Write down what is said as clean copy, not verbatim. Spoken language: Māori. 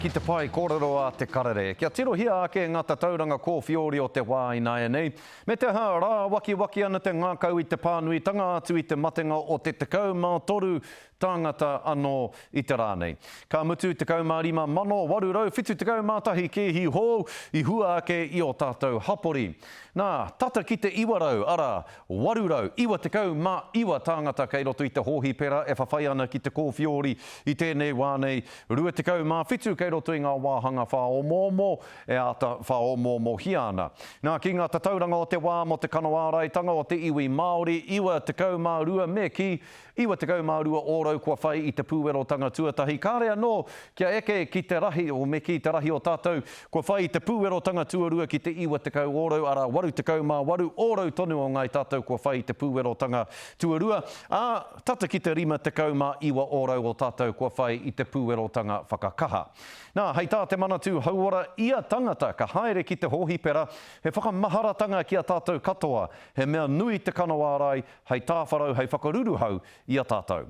Ki te pai kōrero a te karere. Kia tirohia ake ngā tauranga kōwhiori o te wā i nāia nei. Me te hā rā waki ana te ngākau i te pānuitanga atu i te matenga o te 13 tāngata anō i te rānei. Ka mutu 15,800 whitu 11 kehi hou i hua ake i o tātou hapori. Nā, tata ki te iwarau, ara, 800, 21 tāngata kei roto i te hōhi pera e whawhai ana ki te kōwhiori i tēnei wānei 27 kei roto i ngā wāhanga whaomomo e ata whaomomo hiana. Nā, ki ngā tauranga o te wā mo te kanoāraitanga o te iwi Māori, 22 me ki 22 ōrau kua whai i te pūwerotanga tuatahi. Kārea no, kia eke ki te rahi o me ki te rahi o tātou, kua whai i te pūwerotanga tuarua ki te 20 ōrau, ara 88 ōrau tonu o ngai tātou kua whai i te pūwerotanga tuarua. Tata ki te 59 ōrau o tātou kua whai i te pūwerotanga whakakaha. Nā, hei tā te manatū hauora ia tangata ka haere ki te hōhipera, he whakamaharatanga ki a tātou katoa, he mea nui te kanoārai, hei tāwharau, hei whakaruruhau i a tātou.